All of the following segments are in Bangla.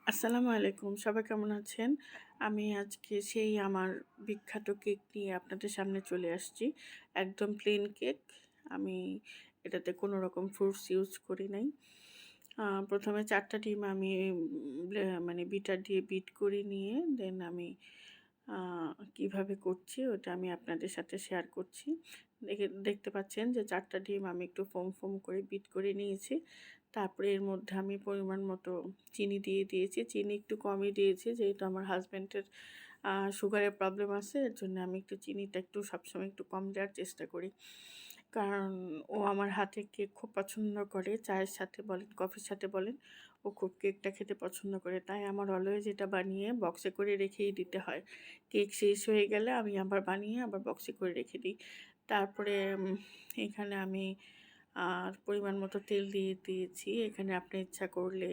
আসসালামু আলাইকুম। সবাই কেমন আছেন? আমি আজকে সেই আমার বিখ্যাত কেক নিয়ে আপনাদের সামনে চলে আসছি। একদম প্লেন কেক। আমি এটাতে কোনো রকম ফ্রুটস ইউজ করি নাই। ১ম এ ৪ টা ডিম আমি মানে বিটার দিয়ে বিট করে নিয়ে দেন আমি আ কিভাবে করছি ওটা আমি আপনাদের সাথে শেয়ার করছি। দেখতে পাচ্ছেন যে ৪ টা ডিম আমি একটু ফোম করে বিট করে নিয়েছি। তারপরে এর মধ্যে আমি পরিমাণ মতো চিনি দিয়ে দিয়েছি। চিনি একটু কমই দিয়েছি যেহেতু আমার হাসব্যান্ডের সুগারের প্রবলেম আছে। এর জন্য আমি একটু চিনিটা একটু সবসময় একটু কম দেওয়ার চেষ্টা করি। কারণ ও আমার হাতের কেক খুব পছন্দ করে। চায়ের সাথে বলেন, কফির সাথে বলেন, ও খুব কেকটা খেতে পছন্দ করে। তাই আমার অলওয়েজ এটা বানিয়ে বক্সে করে রেখেই দিতে হয়। কেক শেষ হয়ে গেলে আমি আবার বানিয়ে আবার বক্সে করে রেখে দিই। তারপরে এখানে আমি পরিমাণ মতো তেল দিয়ে দিয়েছি। এখানে আপনি ইচ্ছা করলে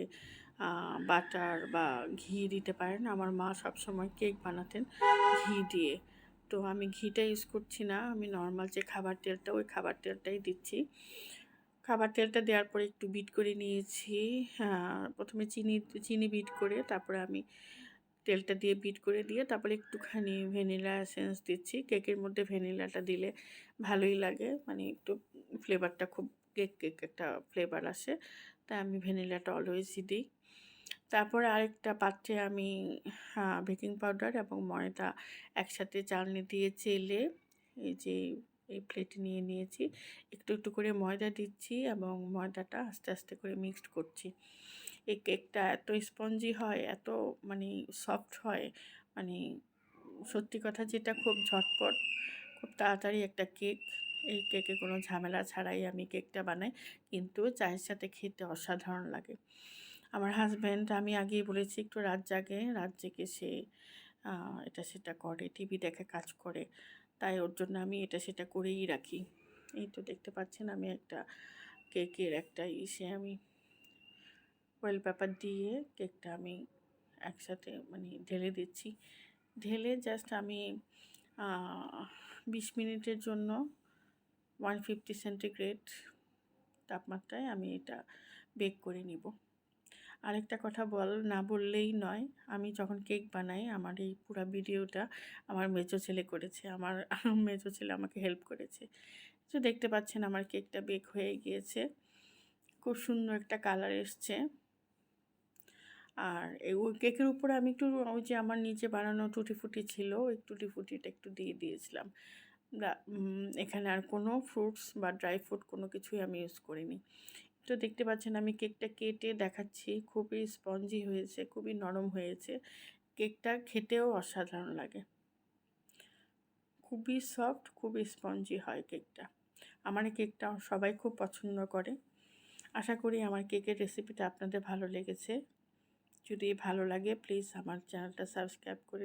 বাটার বা ঘি দিতে পারেন। আমার মা সবসময় কেক বানাতেন ঘি দিয়ে। তো আমি ঘিটা ইউজ করছি না। আমি নরমাল যে খাবার তেলটা, ওই খাবার তেলটাই দিচ্ছি। খাবার তেলটা দেওয়ার পরে একটু বিট করে নিয়েছি। ১ম এ চিনি বিট করে তারপরে আমি তেলটা দিয়ে বিট করে দিয়ে তারপরে একটুখানি ভ্যানিলা এসেন্স দিচ্ছি। কেকের মধ্যে ভ্যানিলাটা দিলে ভালোই লাগে। মানে একটু ফ্লেভারটা খুব কেক একটা ফ্লেভার আসে। তাই আমি ভ্যানিলাটা অলওয়েজই দিই। তারপরে আরেকটা পাত্রে আমি বেকিং পাউডার এবং ময়দা একসাথে চালনি দিয়ে চেলে এই যে এই প্লেটে নিয়ে নিয়েছি। একটু করে ময়দা দিচ্ছি এবং ময়দাটা আস্তে করে মিক্সড করছি। এই কেকটা এত স্পঞ্জি হয়, এত মানে সফট হয়, মানে সত্যি কথা যেটা খুব ঝটপট, খুব তাড়াতাড়ি একটা কেক। এই কেকে কোনো ঝামেলা ছাড়াই আমি কেকটা বানাই। কিন্তু চায়ের সাথে খেতে অসাধারণ লাগে। আমার হাসব্যান্ড আমি আগেই বলেছি একটু রাত জাগে। রাত জেগে সে এটা সেটা করে, টিভি দেখে কাজ করে। তাই ওর জন্য আমি এটা সেটা করেই রাখি। এই তো দেখতে পাচ্ছেন আমি একটা কেকের একটা আমি ফয়েল পেপার দিয়ে কেকটা আমি একসাথে মানে ঢেলে দিচ্ছি। ঢেলে জাস্ট আমি ২০ মিনিটের জন্য 150 সেন্টিগ্রেড তাপমাত্রায় আমি এটা বেক করে নিব। আরেকটা কথা না বললেই নয়। আমি যখন কেক বানাই আমার এই পুরা ভিডিওটা আমার মেজো ছেলে করেছে। আমার মেজো ছেলে আমাকে হেল্প করেছে। তো দেখতে পাচ্ছেন আমার কেকটা বেক হয়ে গিয়েছে। খুব সুন্দর একটা কালার এসছে। আর ওই কেকের উপরে আমি একটু ওই যে আমার নিজে বানানো টুটি ফুটি ছিল, ওই টুটি ফুটিটা একটু দিয়ে দিয়েছিলাম। এখানে আর কোনো ফ্রুটস বা ড্রাই ফ্রুট কোনো কিছুই আমি ইউজ করিনি। তো দেখতে পাচ্ছেন আমি কেকটা কেটে দেখাচ্ছি। খুবই স্পঞ্জি হয়েছে, খুবই নরম হয়েছে। কেকটা খেতেও অসাধারণ লাগে। খুবই সফট, খুবই স্পঞ্জি হয় কেকটা। আমার এই কেকটা সবাই খুব পছন্দ করে। আশা করি আমার কেকের রেসিপিটা আপনাদের ভালো লেগেছে। যদি ভালো লাগে প্লিজ আমার চ্যানেলটা সাবস্ক্রাইব করে